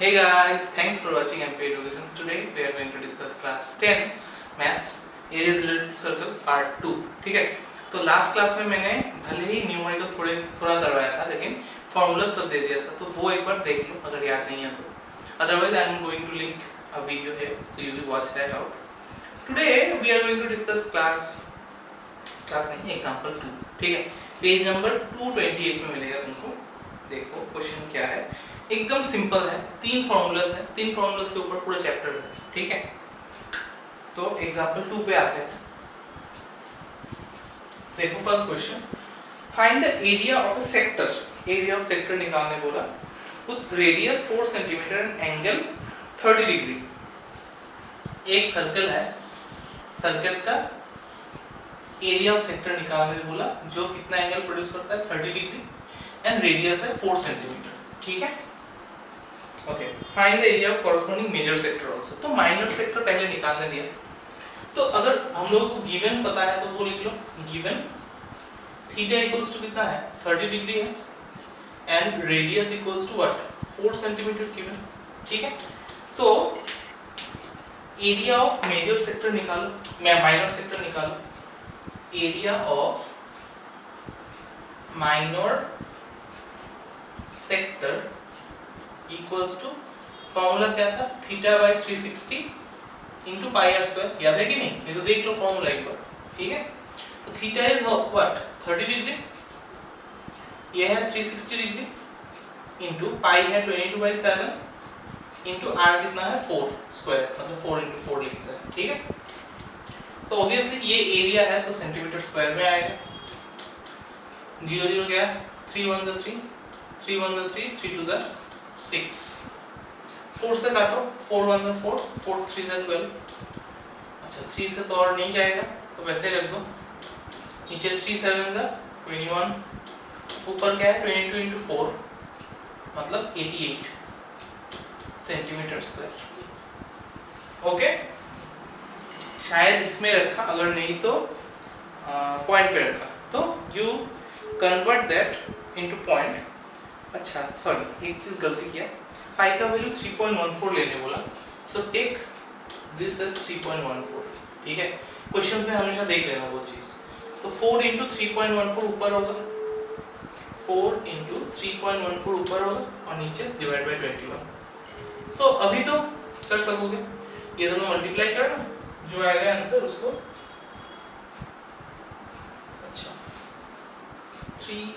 Hey guys, thanks for watching MPA Education. Today we are going to discuss class 10 Maths Areas Related Circle Part 2. ठीक है, तो last class में मैंने भले ही numerical थोड़ा करवाया था लेकिन फॉर्मूला सब दे दिया था, तो वो एक बार देख लो अगर याद नहीं है तो. Otherwise I am going to link a video here so you will watch that out. Today we are going to discuss class नहीं example 2. ठीक है, पेज नंबर 228 में मिलेगा तुमको. देखो क्वेश्चन क्या है, एकदम सिंपल है. तीन फॉर्मूलाज है, तीन फॉर्मूलाज के ऊपर पूरा चैप्टर है. ठीक है, तो एग्जांपल 2 पे आते हैं. देखो first question, find the area of a sector. Area of sector निकालने बोला. उस radius 4 centimetre and angle 30 degree. एक सर्कल है, सर्कल का एरिया ऑफ सेक्टर निकालने बोला जो कितना एंगल प्रोड्यूस करता है 30 डिग्री एंड रेडियस है 4 सेंटीमीटर. ठीक है, okay. Find the area of corresponding major sector also. तो माइनर सेक्टर पहले निकालने दिया. तो अगर हम लोगों को गिवन पता है तो वो लिख लो. गिवन थीटा इक्वल्स टू कितना है 30 डिग्री है and radius equals to what 4 centimetre given. ठीक है, तो एरिया ऑफ मेजर सेक्टर निकालो, मैं माइनर सेक्टर निकालो. Area of minor sector equals to, formula क्या था, theta by 360 into pi r square. याद है कि नहीं? ये तो देख लो फॉर्मूला एक बार. ठीक है, तो थीटा इज व्हाट 30 डिग्री, ये है 360 डिग्री इंटू पाई है 22/7 इंटू आर कितना है 4 स्क्वायर, मतलब 4 इंटू 4 लिखते हैं. ठीक है, तो ऑब्वियसली ये एरिया है तो सेंटीमीटर स्क्वायर में आएगा. 0 0 क्या है, 3 1 the 3, 3 1 the 3, 3 2 the 6. 4 से काटो, 4 1 the 4, 4 3 the 12. अच्छा 3 से तो और नहीं जाएगा तो वैसे ही रख दो. नीचे 3 7 the 21, ऊपर क्या है 22 into 4 मतलब 88 सेंटीमीटर स्क्वायर. ओके, शायद इसमें रखा, अगर नहीं तो पॉइंट पे रखा, तो you convert that into point. अच्छा सॉरी, एक चीज गलती किया, पाई का वैल्यू 3.14 लेने बोला. So take this as 3.14. ठीक है, क्वेश्चंस में हमेशा देख लेना वो चीज. तो 4 इंटू 3.14 ऊपर होगा, 4 इंटू 3.14 ऊपर होगा और नीचे डिवाइड बाय 21. तो अभी तो कर सकोगे, ये दोनों मल्टीप्लाई करना, जो आएगा आंसर उसको. अच्छा 3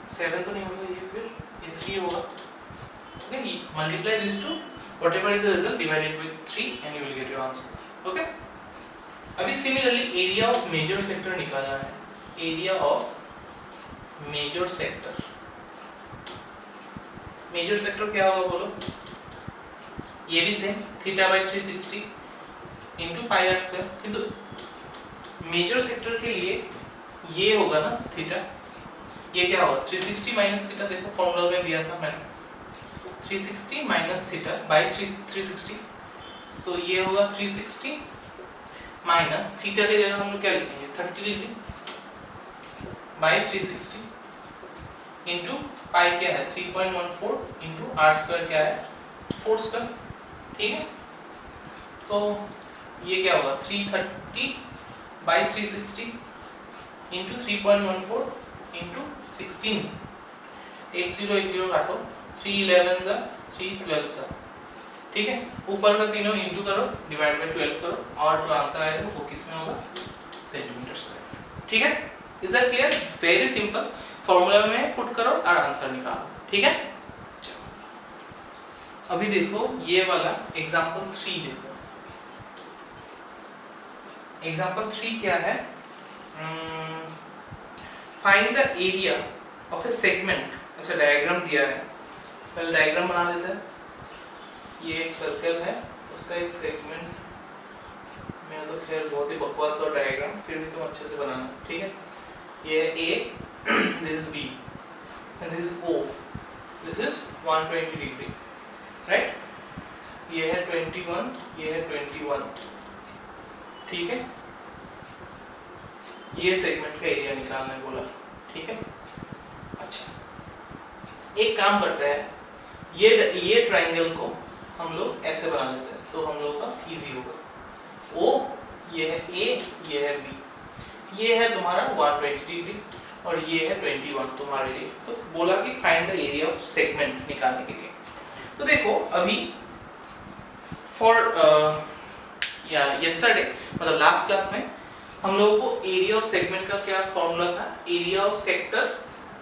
7 तो नहीं होगा ये, फिर ये 3 होगा. Okay, multiply this to whatever is the result divided by 3 and you will get your answer. Okay, अभी similarly area of major sector निकालना है. Area of major sector, major sector क्या होगा बोलो. ये भी same theta by 360 into pi r square. किंतु major sector के लिए ये होगा ना थीटा, ये क्या होगा 360 माइनस थीटा. देखो फॉर्मूला में दिया था मैंने 360 माइनस थीटा बाय 360. तो ये होगा 360 माइनस थीटा के जगह हम लोग क्या लिखेंगे 30 डिग्री बाय 360 इंटू पाई क्या है 3.14 इंटू आर स्क्वायर क्या है 4 स्क्वायर. ठीक है, तो ये क्या होगा 330 बाय 360 इंटू 3.14 इंटू 16. 1 0 1 0 काटो, 3 11 का 3 12 का. ठीक है, ऊपर का तीनों इंटू करो, डिवाइड बाय 12 करो, और जो आंसर आएगा वो किस में होगा सेंटीमीटर स्क्वायर. ठीक है, is that clear? Very simple. Formula में पुट करो और आंसर निकालो. ठीक है, अभी देखो ये वाला एग्जांपल 3 देखो. एग्जांपल 3 क्या है, find the area of A segment. अच्छा डायग्राम दिया है, पहले डायग्राम बना लेते हैं. ये एक सर्कल है, उसका एक सेगमेंट. मैं तो खैर बहुत ही बकवास और डायग्राम, फिर भी तुम अच्छे से बनाना. ठीक है, ये है A, this is B and this is O. This is 120 degree, right. ये है 21, ये है 21. ठीक है, ये सेगमेंट का एरिया निकालने बोला. ठीक है, अच्छा एक काम करते हैं, ये ट्राइंगल को हम लोग ऐसे बना लेते हैं तो हम लोग का इजी होगा। ओ ये है ए, ये है बी, ये है तुम्हारा 120 डिग्री और ये है 21 तुम्हारे लिए। तो बोला कि find the area of segment निकालने के लिए। तो देखो अभी फॉर यस्टरडे मतलब लास्ट क्लास में हम लोगों को एरिया ऑफ सेगमेंट का क्या फॉर्मूला था, area of sector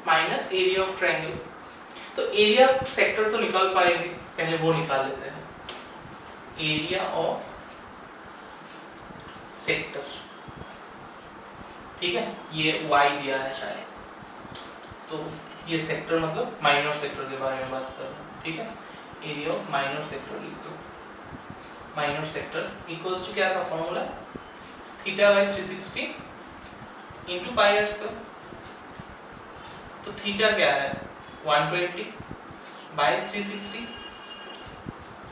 minus area of triangle. तो एरिया ऑफ सेक्टर तो निकाल पाएंगे, पहले वो निकाल लेते हैं। एरिया ऑफ सेक्टर, ठीक है, ये y दिया है शायद, तो ये सेक्टर मतलब माइनर सेक्टर के बारे में बात कर रहे हैं, ठीक है। एरिया ऑफ माइनर सेक्टर लिख दो। माइनर सेक्टर इक्वल्स टू क्या था formula, theta by 360 into pi r square. तो थीटा क्या है 120 बाई 360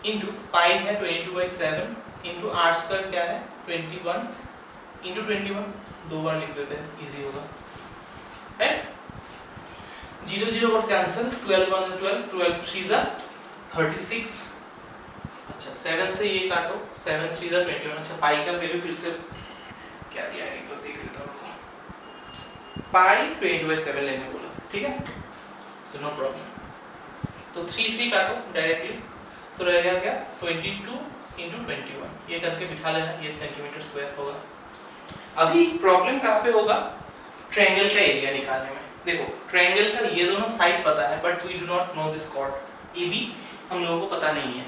इंटू पाई है 22/7 इंटू आर स्क्वायर क्या है 21 इंटू 21, दो बार लिख देते हैं, इजी होगा, राइट। 0 0 को कैंसिल, 12 1 12, 12 3 36। अच्छा 7 से ये काटो, 7 3 21। अच्छा पाई का वैल्यू फिर से क्या दिया है एक बार देख लेता हूं। पाई 20/7 लेने बोला, ठीक है, सो नो प्रॉब्लम। तो 3 3 काटो डायरेक्टली, तो रहेगा क्या 22 इंटू 21, ये करके बिठा लेना, ये सेंटीमीटर स्क्वायर होगा। अभी प्रॉब्लम कहाँ पे होगा, ट्रायंगल का एरिया निकालने में। देखो ट्रायंगल का ये दोनों साइड पता है but we do not know this chord AB हम लोगों को पता नहीं है।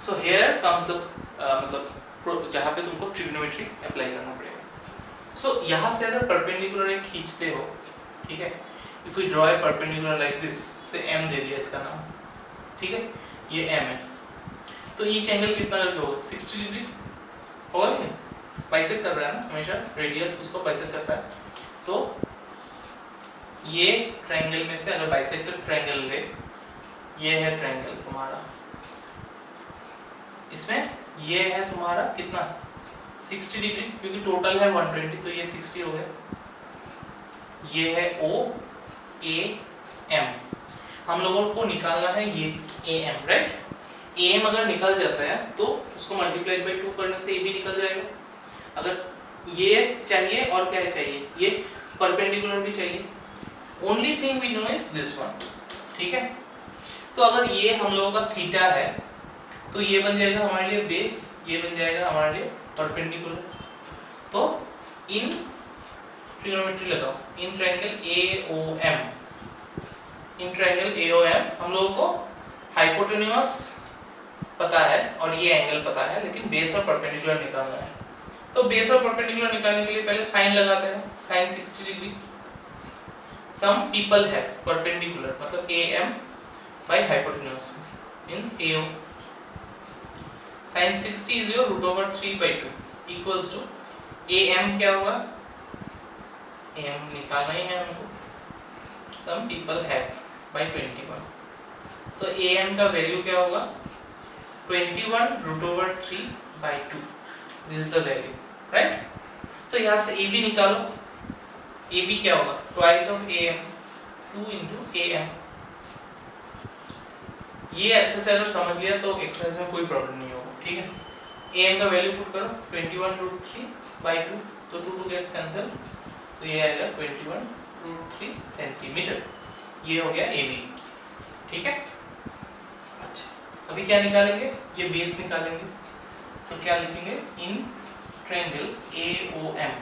सो हियर कम्स मतलब जहाँ पे तुमको ट्रिग्नोमेट्री अप्लाई करना पड़ेगा। सो यहाँ से अगर परपेंडिकुलर एक खींचते हो, ठीक है, if we draw a perpendicular like this, से M दे दिया इसका नाम, ठीक है, ये M है, तो ईच एंगल कितना होगा 60 डिग्री होगा नहीं, बाइसेक्ट कर रहा है ना, हमेशा रेडियस उसको बाइसेक्ट करता है। तो ये ट्रायंगल में से अगर बाइसेक्टेड ट्रायंगल ले, ये है ट्रायंगल तुम्हारा, इसमें ये है तुम्हारा कितना 60 डिग्री, क्योंकि टोटल है 120 तो ये 60 हो गया। ये है OAM, हम लोगों को निकालना है ये AM, राइट। AM अगर निकल जाता है तो उसको मल्टीप्लाइड बाय 2 करने से AB निकल जाएगा। अगर ये चाहिए और क्या चाहिए, ये परपेंडिकुलर भी चाहिए। Only thing we know is this one, ठीक है। तो अगर ये हम लोगों का थीटा है तो ये बन जाएगा हमारे लिए बेस, ये बन जाएगा हमारे लिए परपेंडिकुलर। तो इन ट्रिग्नोमेट्री लगाओ, in triangle AOM, in triangle AOM हम लोगों को हाइपोटेन्यूस पता है और ये एंगल पता है, लेकिन बेस और परपेंडिकुलर निकालना है। तो बेस और परपेंडिकुलर निकालने के लिए पहले साइन लगाते हैं, sine 60 degree. Some people have perpendicular मतलब AM बाय hypotenuse means AO। sin 60 is your √3/2 equals to AM क्या होगा, AM निकालना ही है हमको, some people have by 21। तो AM का वैल्यू क्या होगा 21 √3/2, this is the value, right। तो यहाँ से AB निकालो, AB क्या होगा twice of AM, 2 into AM। ये अच्छे से अगर समझ लिया तो एक्सरसाइज में कोई प्रॉब्लम नहीं होगा, ठीक है। AM का वैल्यू पुट करो 21 √3/2, तो 2 2 गेट्स कैंसिल, तो ये आएगा 21 √3 सेंटीमीटर। ये हो गया AB, ठीक है। अच्छा अभी क्या निकालेंगे, ये बेस निकालेंगे, तो क्या लिखेंगे इन ट्रायंगल AOM,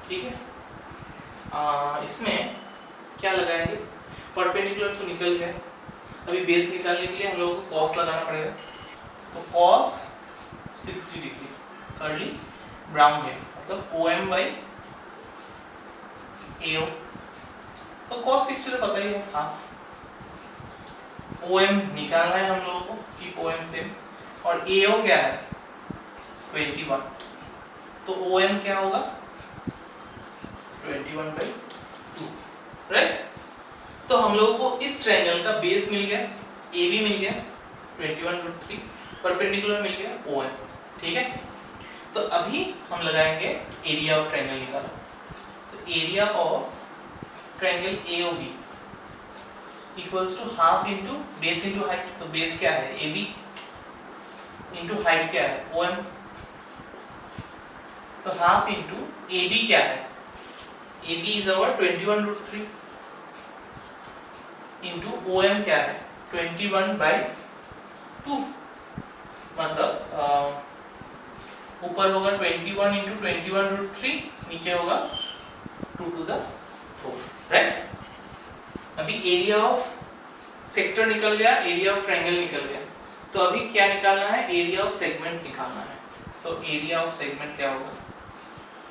ठीक है। इसमें क्या लगाएंगे, परपेंडिकुलर तो निकल गया, अभी बेस निकालने के लिए हम लोगों को cos लगाना पड़ेगा। तो cos 60 डिग्री कर्ली ब्राउन में मतलब OM by AO। तो cos 60 तो पता ही है हाफ, OM निकालना है हम लोगों को, कीप OM सेम, और AO क्या है 21, तो OM क्या होगा 21/2, राइट। तो हम लोगों को इस ट्रायंगल का बेस मिल गया, AB मिल गया 21 √3, परपेंडिकुलर मिल गया OM, ठीक है। तो अभी हम लगाएंगे एरिया ऑफ ट्रायंगल निकालो। तो area of triangle AOB equals to half into base into height. तो बेस क्या है AB इंटू हाइट क्या है OM। तो हाफ इंटू AB क्या है, AB is our 21√3 into OM क्या है 21/2। मतलब ऊपर होगा 21 इंटू 21√3, नीचे होगा 2⁴, राइट। अभी एरिया ऑफ सेक्टर निकल गया, एरिया ऑफ ट्रायंगल निकल गया, तो अभी क्या निकालना है, एरिया ऑफ सेगमेंट निकालना है। तो एरिया ऑफ सेगमेंट क्या होगा,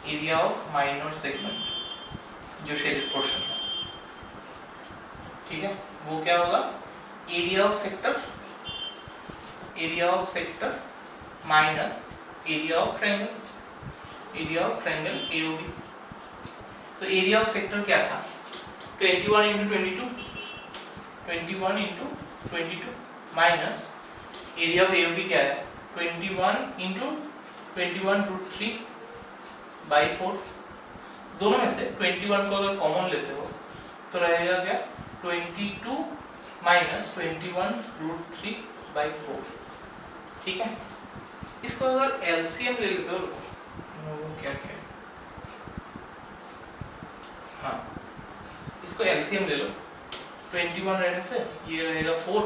एरिया ऑफ माइनर सेगमेंट जो शेडेड पोर्शन है, ठीक है, वो क्या होगा, area of sector, area of sector minus area of triangle, area of triangle AOB। तो एरिया ऑफ सेक्टर क्या था 21 into 22 minus area of AOB क्या है 21 इंटू 21√3/4। दोनों में से 21 को अगर कॉमन लेते हो तो रहेगा क्या 22 माइनस 21√3/4, ठीक है। इसको अगर LCM ले लेते हो, वो क्या क्या है, हाँ इसको LCM ले लो, 21 रहने से ये रहेगा 4,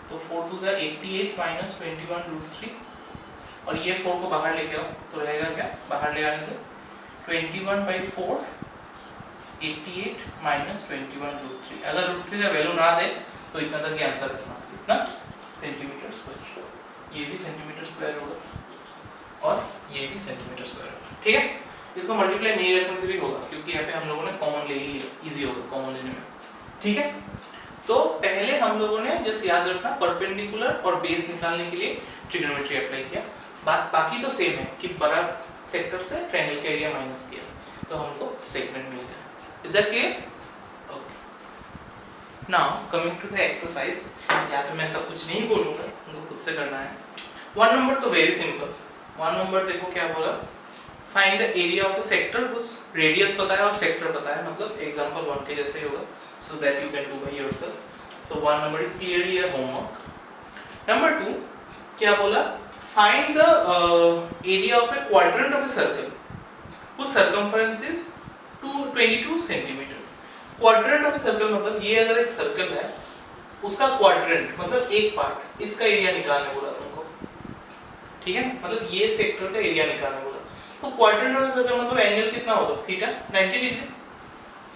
तो 4 2 88 माइनस 21√3, और ये 4 को बाहर लेके आओ तो रहेगा क्या, बाहर ले आने से 21/4 88 माइनस 21√3। अगर √3 का वैल्यू ना दे तो इतना तक ये आंसर रखना, इतना सेंटीमीटर स्क्वायर, ये भी सेंटीमीटर स्क्वायर होगा और ये भी सेंटीमीटर स्क्वायर होगा, ठीक है। इसको मल्टीप्लाई नहीं रखने से भी होगा क्योंकि यहाँ पे हम लोगों ने कॉमन ले ही लिया, इजी होगा कॉमन लेने में, ठीक है। तो पहले हम लोगों ने जस्ट याद रखना परपेंडिकुलर और बेस निकालने के लिए ट्रिग्नोमेट्री अप्लाई किया, बाकी तो सेम है कि बड़ा सेक्टर से ट्रायंगल का एरिया माइनस किया तो हमको सेगमेंट मिल गया। Is that clear? Okay, now coming to the exercise, यहाँ पे मैं सब कुछ नहीं बोलूंगा, उनको खुद से करना है। 1 नंबर तो वेरी सिंपल, 1 नंबर देखो क्या बोला, find the area of a sector, उस रेडियस पता है और सेक्टर पता है, मतलब एग्जांपल 1 के जैसे ही होगा, so that you can do by yourself. So 1 number is clearly a homework. Number 2 क्या बोला, find the area of a quadrant of a circle whose circumference is 22 centimeter. Quadrant of a circle मतलब ये अगर एक circle है उसका quadrant मतलब एक पार्ट, इसका एरिया निकालने बोला तुमको, ठीक है, मतलब ये सेक्टर का एरिया निकालने बोला। तो क्वाड्रेंट ऑफ सर्कल मतलब एंगल कितना होगा, थीटा 90 डिग्री।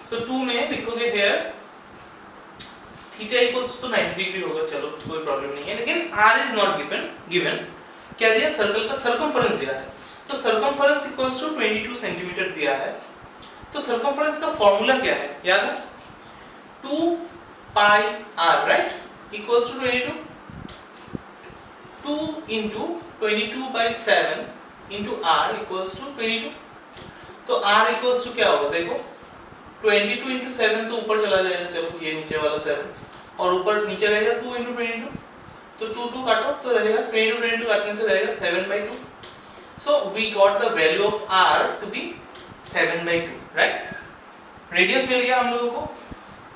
सो 2 में लिखोगे here theta equals to 90 degree होगा, चलो कोई प्रॉब्लम नहीं है, लेकिन r इज नॉट गिवन, क्या दिया, सर्कल का सर्कमफरेंस दिया है, तो सर्कमफरेंस इक्वल्स टू 22 सेंटीमीटर दिया है। तो सर्कमफरेंस का फार्मूला क्या है, याद है 2 pi r, right, equals to 22, 2 into 22/7 into r equals to 22। तो r इक्वल्स टू क्या होगा, देखो 22 into 7 तो ऊपर चला जाएगा, चलो ये नीचे वाला 7, और ऊपर नीचे रहेगा 2 into 22, तो 2 काटो तो रहेगा 22 काटने से रहेगा 7/2। So we got the value of r to be 7/2, right. Radius मिल गया हम लोगों को,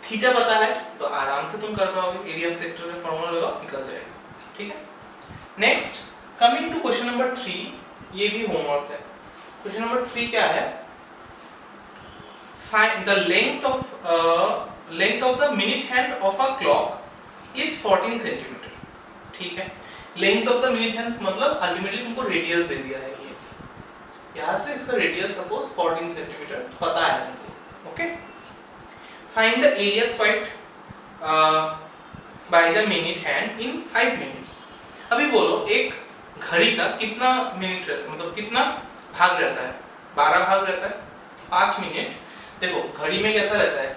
थीटा पता है तो आराम से तुम कर पाओगे, एरिया ऑफ सेक्टर का फार्मूला लगाओ निकल जाएगा, ठीक है। Next coming to question number 3, ये भी होमवर्क है। क्वेश्चन नंबर 3 क्या है, find the length of the minute hand of a clock is 14 centimeter, ठीक है। Length of the minute hand मतलब अल्टीमेटली तुमको रेडियस दे दिया है, ये यहाँ से इसका रेडियस सपोज 14 सेंटीमीटर पता है तुमको, okay. Find the area swiped by the minute hand in 5 minutes. अभी बोलो एक घड़ी का कितना मिनट रहता है, मतलब कितना भाग रहता है, 12 भाग रहता है, 5 मिनट। देखो घड़ी में कैसा रहता है,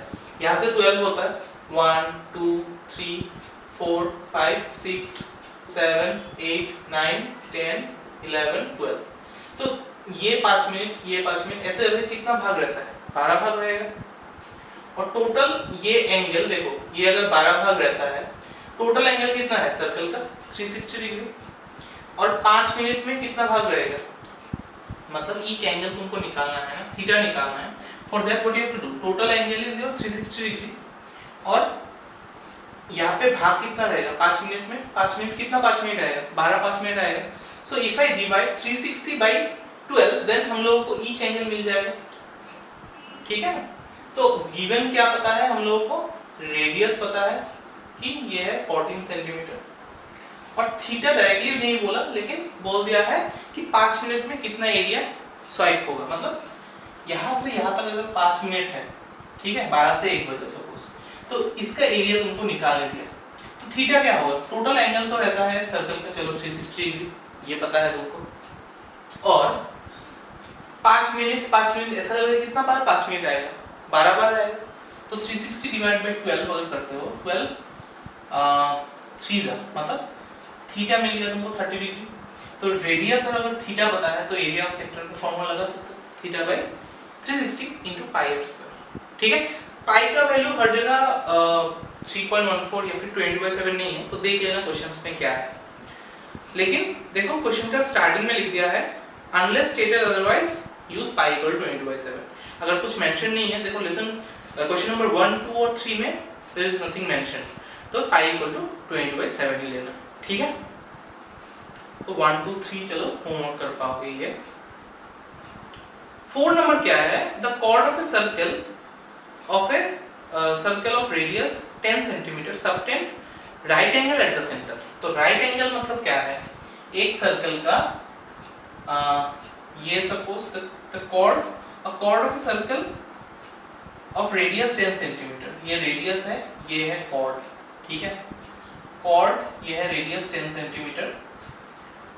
यहाँ से 12 होता है, 1 2 3 4 5 6 7 8 9 10 11 12, तो ये 5 मिनट ये 5 मिनट ऐसे रहते, कितना भाग रहता है, 12 भाग रहेगा। और टोटल ये एंगल देखो, ये अगर 12 भाग रहता है, टोटल एंगल कितना है सर्कल का 360 डिग्री, और 5 मिनट में कितना भाग रहेगा, मतलब ईच एंगल तुमको निकालना है ना, थीटा निकालना है। For that what you have to do, total angle is your 360 degree और यहाँ पे भाग कितना रहेगा 5 मिनट में, 5 मिनट कितना 5 मिनट आएगा 12 5 मिनट आएगा। So if I divide 360 by 12 then हम लोगों को ईच एंगल मिल जाएगा, ठीक है। तो गिवन क्या पता है हम लोगों को, रेडियस पता है कि ये है 14 सेंटीमीटर, और थीटा डायरेक्टली नहीं बोला लेकिन बोल दिया है कि 5 मिनट में कितना एरिया स्वाइप होगा, मतलब यहाँ से यहाँ तक अगर 5 मिनट है, ठीक है, 12 से 1 बजे सपोज, तो इसका एरिया तुमको निकालने दिया। तो थीटा क्या होगा, टोटल एंगल तो रहता है सर्कल का, चलो 360 डिग्री ये पता है तुमको, और 5 मिनट ऐसा लगेगा कितना बार 5 मिनट आएगा, 12 बार आएगा। तो 360 डिवाइड बाय 12 अगर करते हो 12 3 जा मतलब थीटा मिल गया तुमको 30 डिग्री। तो रेडियस और अगर थीटा पता है तो एरिया ऑफ सेक्टर का फॉर्मूला लगा सकते हो, theta by 360 * pi r square, ठीक है। पाई का वैल्यू हर जगह 3.14 या फिर 20/7 नहीं है, तो देख लेना क्वेश्चंस में क्या है। लेकिन देखो क्वेश्चन का स्टार्टिंग में लिख दिया है अनलेस स्टेटेड अदरवाइज यूज पाई = 20/7। अगर कुछ मेंशन नहीं है, देखो लिसन क्वेश्चन नंबर 1, 2 और 3 में देयर इज नथिंग मेंशन, तो पाई = 20/7 ही लेना, ठीक है। तो 1 2 3 चलो होमवर्क कर पाओगे ये। 4 नंबर क्या है, the chord of a circle of radius 10 cm subtend right angle at the center। तो राइट एंगल मतलब क्या है, एक सर्कल का ये suppose the chord of a circle of radius 10 cm, ये रेडियस है, ये है कॉर्ड, ठीक है। कॉर्ड ये है रेडियस 10 cm,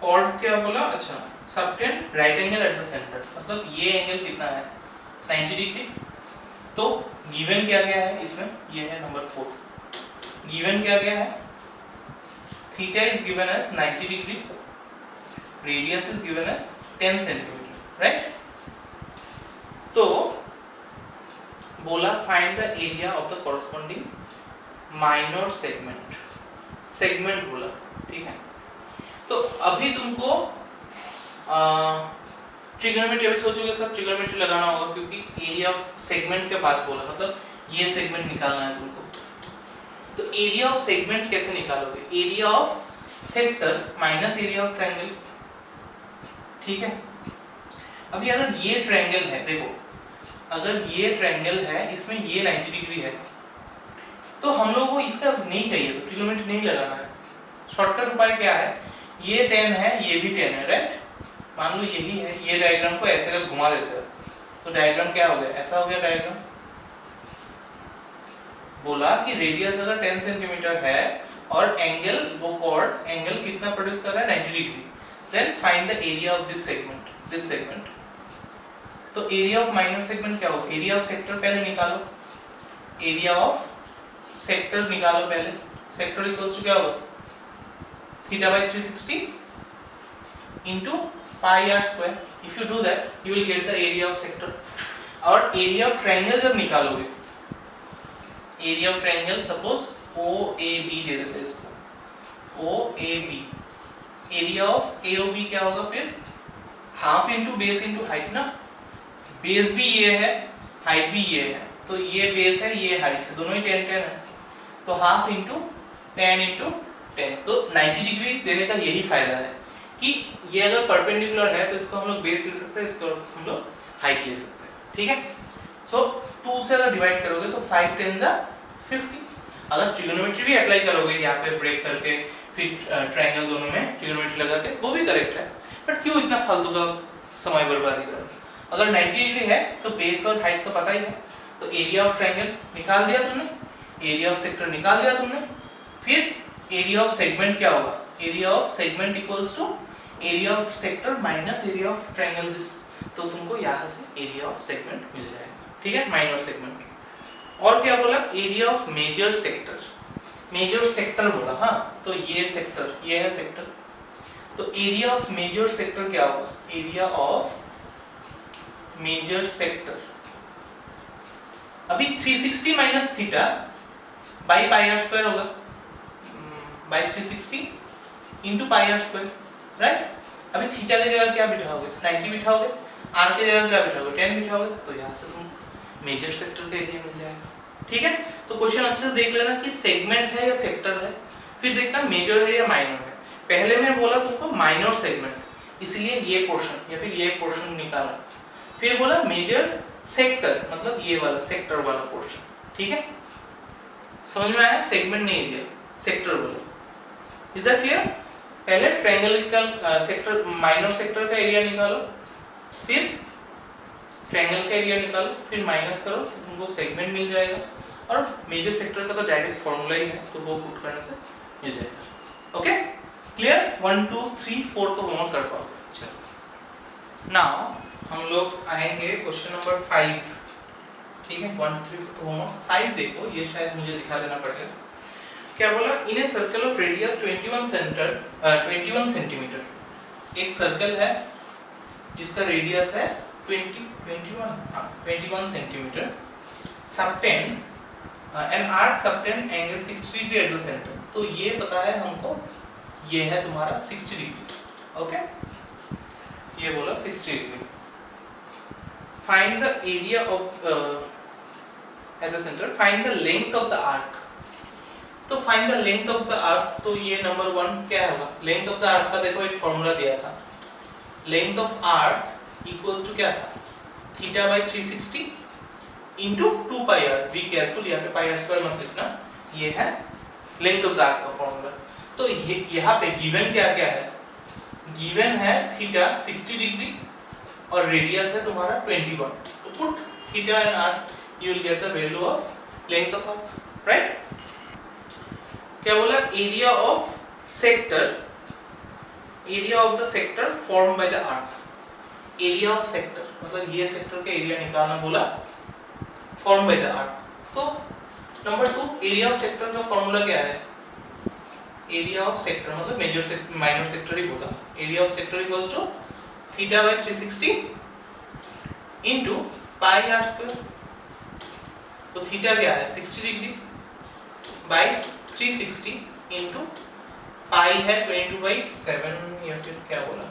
कॉर्ड क्या बोला, अच्छा subtend right angle eight the centre, मतलब ये एंगल कितना है 90 डिग्री। तो गिवन क्या क्या है इसमें, ये है नंबर 4, गिवन क्या क्या है, theta is given as 90 degree, radius is given as 10 centimetre, right. तो बोला find the area of the corresponding minor segment, segment बोला, ठीक है। तो अभी तुमको ट्रिग्नोमेट्री अभी सोचोगे सब ट्रिग्नोमेट्री लगाना होगा, क्योंकि एरिया ऑफ सेगमेंट के बाद बोला, मतलब ये सेगमेंट निकालना है तुमको। तो एरिया ऑफ सेगमेंट कैसे निकालोगे, area of sector minus area of triangle, ठीक है। अभी अगर ये ट्रायंगल है, देखो अगर ये ट्रायंगल है, इसमें ये 90 डिग्री है, तो हम लोगों को इसका नहीं चाहिए, तो ट्रिग्नोमेट्री नहीं लगाना है। शॉर्टकट उपाय क्या है, ये 10 है, ये भी 10 है, राइट। मान लो यही है, ये डायग्राम को ऐसे अगर घुमा देते हो तो डायग्राम क्या हो गया, ऐसा हो गया डायग्राम। बोला कि रेडियस अगर 10 सेंटीमीटर है और एंगल वो कॉर्ड एंगल कितना प्रोड्यूस कर रहा है 90 degree, then find the area of this segment. तो एरिया ऑफ माइनर सेगमेंट क्या होगा, एरिया ऑफ सेक्टर पहले निकालो, एरिया ऑफ सेक्टर निकालो पहले, सेक्टर इक्वल्स टू क्या होगा θ/360 into pi r square. If you do that you will get the area of sector. और एरिया ऑफ ट्रायंगल जब निकालोगे, area of triangle suppose OAB दे देते हैं इसको, OAB, एरिया ऑफ AOB क्या होगा फिर, half into base into height ना, बेस भी ये है हाइट भी ये है, तो ये बेस है ये हाइट है, दोनों ही 10 10 है, तो हाफ इंटू 10 इंटू 10। तो 90 डिग्री देने का यही फायदा है कि ये अगर परपेंडिकुलर है तो इसको हम लोग बेस ले सकते हैं, इसको हम लोग हाइट ले सकते हैं, ठीक है। सो 2 से अगर डिवाइड करोगे तो 5 10 जा 50। अगर ट्रिग्नोमेट्री भी अप्लाई करोगे यहाँ पे ब्रेक करके फिर ट्रायंगल दोनों में ट्रिग्नोमेट्री लगा के, वो भी करेक्ट है, बट क्यों इतना फालतू का समय बर्बादी करोगे। अगर 90 डिग्री है तो बेस और हाइट तो पता ही है, तो एरिया ऑफ ट्रायंगल निकाल दिया तुमने, एरिया ऑफ सेक्टर निकाल दिया तुमने, फिर एरिया ऑफ सेगमेंट क्या होगा, area of segment equals to area of sector minus area of triangle this, तो तुमको यहाँ से एरिया ऑफ सेगमेंट मिल जाएगा, ठीक है, माइनर सेगमेंट। और क्या बोला, area of major sector, major sector बोला, हाँ, तो ये सेक्टर, ये है सेक्टर, तो एरिया ऑफ मेजर सेक्टर क्या होगा, एरिया ऑफ मेजर सेक्टर। अभी 360 minus theta by pi r square होगा, by 360 into pi r square, right. अभी थीटा की जगह क्या बिठाओगे, 90 बिठाओगे, आर की जगह क्या बिठाओगे 10 बिठाओगे, तो यहाँ से तुम मेजर सेक्टर का एरिया मिल जाएगा, ठीक है, तो क्वेश्चन अच्छे से देख लेना कि सेगमेंट है या सेक्टर है, फिर देखना मेजर है या माइनर है। पहले मैं बोला तुमको माइनर सेगमेंट, इसलिए ये पोर्शन या फिर ये पोर्शन निकाला, फिर बोला मेजर सेक्टर मतलब ये वाला सेक्टर वाला पोर्शन। ठीक है, समझ में आया? सेगमेंट नहीं दिया, सेक्टर बोला। Is that clear? पहले ट्रायंगल का सेक्टर, माइनर सेक्टर का एरिया निकालो, फिर ट्रायंगल का एरिया निकालो, फिर माइनस करो तो तुमको सेगमेंट मिल जाएगा, और मेजर सेक्टर का तो डायरेक्ट फॉर्मूला ही है, तो वो पुट करने से मिल जाएगा। Okay, clear? 1 2 3 4 तो होमवर्क कर पाओगे। चलो नाउ हम लोग आएंगे क्वेश्चन नंबर 5। ठीक है, 1 2 3 4 तो होमवर्क 5 देखो, ये शायद मुझे दिखा देना पड़ेगा। क्या बोला? In a circle of radius 21 centimetre, एक सर्कल है जिसका रेडियस है 21 centimetre, subtend an arc subtend angle 60 degree at the centre. तो ये पता है हमको, ये है तुम्हारा 60 डिग्री। ओके, ये बोला 60 degree. Find the area of at the centre, find the length of the arc. तो find the length of the arc, तो ये नंबर 1 क्या होगा? लेंथ ऑफ द आर्क का देखो एक फॉर्मूला दिया था, length of arc equals to क्या था? Theta by 360 into 2 pi r. Be careful, यहाँ पे पाई आर स्क्वायर मत लिखना, ये है लेंथ ऑफ द आर्क का फॉर्मूला। तो यहाँ पे गिवन क्या क्या है? गिवन है थीटा 60 डिग्री और रेडियस है तुम्हारा 21। तो put theta and arc, you will get the value of length of arc, right? क्या बोला? Area of sector, area of the sector form by the arc. Area of sector मतलब ये sector का area निकालना बोला, फॉर्म बाय द आर्क। तो number 2 area of sector का फॉर्मूला क्या है? एरिया ऑफ सेक्टर मतलब मेजर सेक्टर, माइनर सेक्टर ही बोला। Area of sector equals to theta by 360 into pi r square. तो थीटा क्या है? 60 डिग्री बाय 360 इनटू पाई है 22/7 या फिर क्या बोला?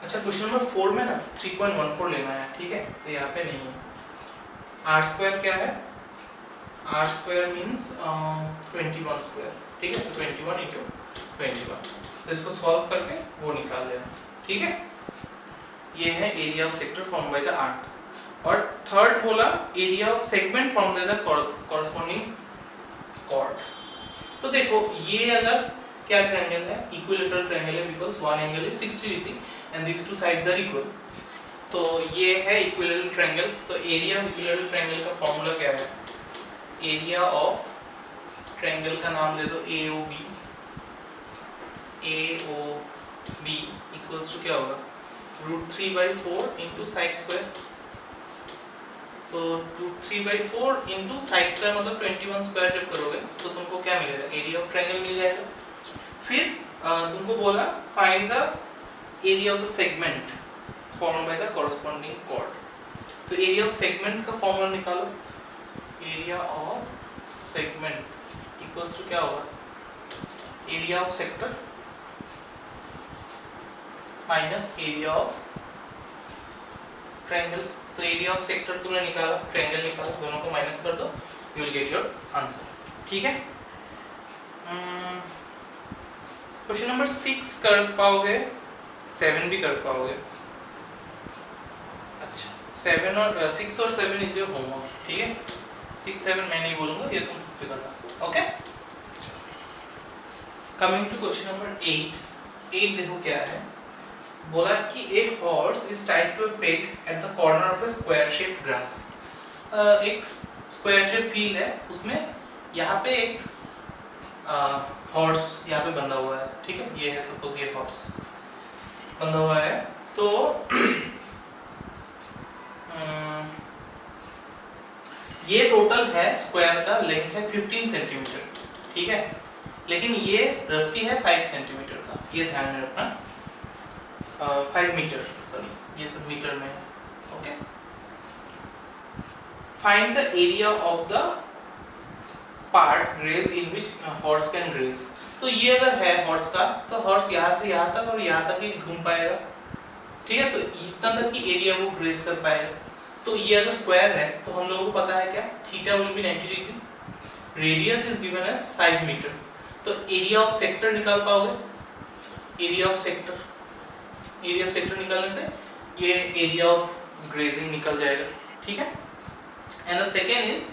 अच्छा, क्वेश्चन नंबर 4 में ना 3.14 लेना है, ठीक है? तो यहाँ पे नहीं है। आर स्क्वायर क्या है? आर स्क्वायर मीन्स 21 स्क्वायर, ठीक है? तो 21 इंटू 21, तो इसको सॉल्व करके वो निकाल लेना, ठीक है? ये है area of sector form by the arc. और थर्ड बोला area of segment form bye the corresponding chord. तो देखो ये अगर क्या ट्रायंगल है? इक्विलैटरल ट्रायंगल है, because one angle is 60 degree and these two sides are equal. तो ये है इक्विलैटरल ट्रायंगल। तो एरिया ऑफ इक्विलैटरल ट्रायंगल का फॉर्मूला क्या है? एरिया ऑफ ट्रायंगल का नाम दे दो AOB। AOB इक्वल्स टू क्या होगा? √3/4 इनटू साइड स्क्वायर। तो √3/4 इनटू साइड स्क्वायर मतलब 21 स्क्वायर जब करोगे तो तुमको क्या मिलेगा? एरिया ऑफ ट्रायंगल मिल जाएगा। फिर तुमको बोला find the area of the segment form bye the corresponding chord. तो एरिया ऑफ सेगमेंट का फॉर्मूला निकालो। Area of segment equals to क्या होगा? Area of sector minus area of triangle. तो एरिया ऑफ सेक्टर तुमने निकाला, ट्रायंगल निकाला, दोनों को माइनस कर दो, you will get your answer, ठीक है? क्वेश्चन नंबर 6 कर पाओगे, 7 भी कर पाओगे। अच्छा, 6 और 7 इज योर होमवर्क, ठीक है? 6 7 मैं नहीं बोलूंगा, ये तुम खुद से करना, okay? Coming to question number 8 देखो क्या है। बोला कि a horse is tied to a peg at the corner of a square shaped grass. एक स्क्वायर शेप फील्ड है, उसमें यहाँ पे एक हॉर्स यहाँ पे बंधा हुआ है, ठीक है? ये है सपोज ये हॉर्स बंधा हुआ है। तो ये टोटल है स्क्वायर का लेंथ है 15 सेंटीमीटर, ठीक है? लेकिन ये रस्सी है 5 सेंटीमीटर का, ये ध्यान में रखना। 5 मीटर, सॉरी, ये सब मीटर में है, okay? Find the area of the part graze in which horse can graze. तो ये अगर है हॉर्स का, तो हॉर्स यहाँ से यहाँ तक और यहाँ तक ही घूम पाएगा, ठीक है? तो इतना तक ही एरिया वो ग्रेज कर पाएगा। तो ये अगर स्क्वायर है तो हम लोगों को पता है क्या, theta will be 90 degree, radius is given as 5 metre. तो एरिया ऑफ सेक्टर निकाल पाओगे, area of sector, area of sector निकालने से ये एरिया ऑफ ग्रेजिंग निकल जाएगा, ठीक है। And the second is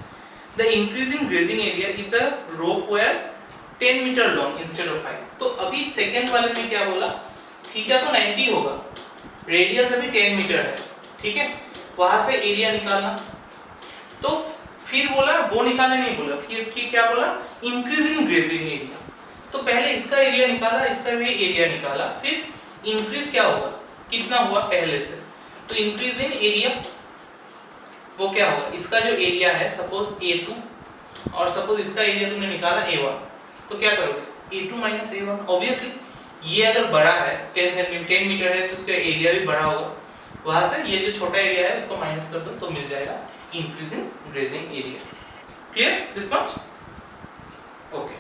the increase in grazing area if the rope were 10 metre long instead of 5। तो अभी सेकंड वाले में क्या बोला, थीटा तो 90 होगा, रेडियस अभी 10 मीटर है, ठीक है, वहां से एरिया निकालना। तो फिर बोला वो निकालने नहीं बोला, फिर क्या बोला, इंक्रीज इन ग्रेजिंग एरिया। तो पहले इसका एरिया निकाला, इसका भी एरिया निकाला, फिर इंक्रीज क्या होगा, कितना हुआ पहले से। तो इंक्रीज इन एरिया वो क्या होगा, इसका जो एरिया है सपोज A2 और सपोज इसका एरिया तुमने निकाला A1, तो क्या करोगे A2 माइनस A1। ऑब्वियसली ये अगर बड़ा है 10 मीटर है तो उसका एरिया भी बड़ा होगा, वहां से ये जो छोटा एरिया है उसको माइनस कर दो तो मिल जाएगा increase in grazing area. Clear this much? Okay,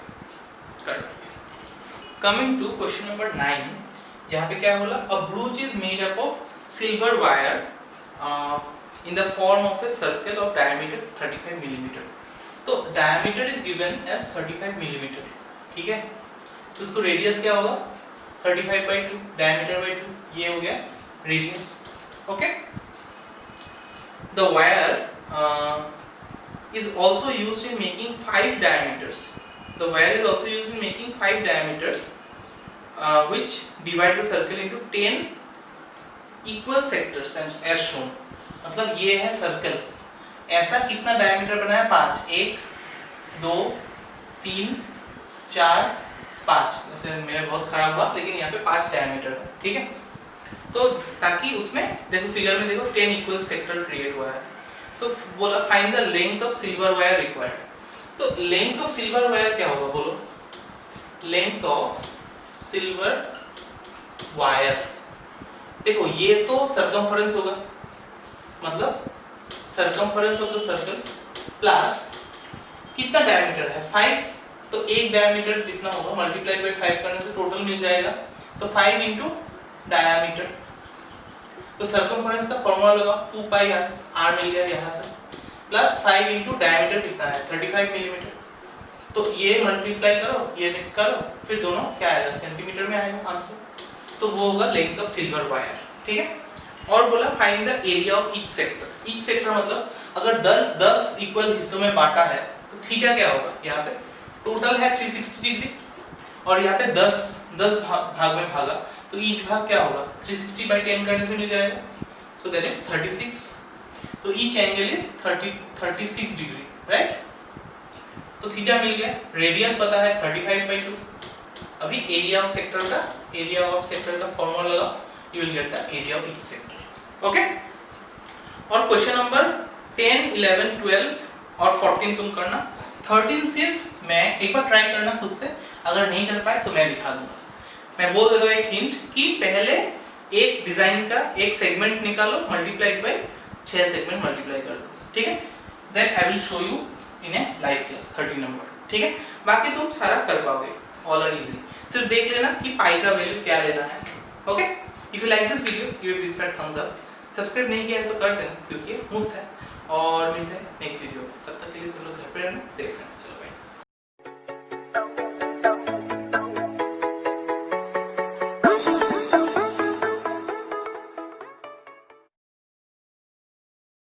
coming to question number 9, यहाँ पे क्या बोला, a brooch is made up of silver wire in the form of a circle of diameter 35 millimeter। तो diameter is given as 35 millimeter, ठीक है, तो उसको radius क्या होगा 35/2, diameter by 2, ये हो गया radius, okay. The wire is also used in making 5 diameters। The wire is also used in making 5 diameters which divide the circle into 10 equal sectors as shown। मतलब ये है सर्कल, ऐसा कितना डायमीटर बना है 5, 1 2 3 4 5, वैसे मेरा बहुत खराब हुआ लेकिन यहाँ पे 5 डायमीटर है, ठीक है। तो ताकि उसमें देखो फिगर में देखो 10 इक्वल सेक्टर क्रिएट हुआ है। तो बोला find the length of silver wire required. तो लेंथ ऑफ सिल्वर वायर क्या होगा बोलो, लेंथ ऑफ सिल्वर वायर, देखो ये तो सर्कमफरेंस होगा, मतलब circumference of the circle plus कितना डायमीटर है 5, तो एक डायमीटर जितना होगा मल्टीप्लाई बाय 5 करने से टोटल मिल जाएगा, तो 5 इनटू डायमीटर। तो सर्कमफरेंस का फॉर्मूला लगाओ 2 पाई r मिल गया यहाँ से, प्लस 5 इनटू डायमीटर कितना है 35 मिलीमीटर। तो ये मल्टीप्लाई करो, ये करो, फिर दोनों क्या आएगा सेंटीमीटर में आएगा आंसर। तो वो होगा लेंथ ऑफ सिल्वर वायर, ठीक है। और बोला find the area of each sector. Each sector मतलब अगर 10 इक्वल हिस्सों में बांटा है तो थीटा क्या होगा, यहाँ पे टोटल है 360 डिग्री और यहाँ पे 10 भाग में भागा, तो ईच भाग क्या होगा 360/10 करने से मिल जाएगा, सो दैट इज 36। तो each angle is 36 degree, right. तो थीटा मिल गया, रेडियस पता है 35/2। अभी एरिया ऑफ सेक्टर का फॉर्मूला लगाओ, you will get the area of each sector, okay। और क्वेश्चन नंबर 10, 11, 12 और 14 तुम करना, 13 सिर्फ मैं एक बार ट्राई करना खुद से, अगर नहीं कर पाए तो मैं दिखा दूंगा। मैं बोल देता हूँ एक हिंट कि पहले एक डिजाइन का एक सेगमेंट निकालो, मल्टीप्लाइड बाय 6 सेगमेंट मल्टीप्लाई कर दो, ठीक है। That I will show you in A live class 13 number, ठीक है। बाकी तुम सारा कर पाओगे, ऑल आर इजी। सिर्फ देख लेना कि पाई का वैल्यू क्या लेना है, okay. If you like this video, give a big fat thumbs up। Subscribe नहीं किया है तो कर देना क्योंकि ये मुफ्त है, और मिलते हैं नेक्स्ट वीडियो में। तब तक के लिए सब लोग घर पे रहना, सेफ रहना।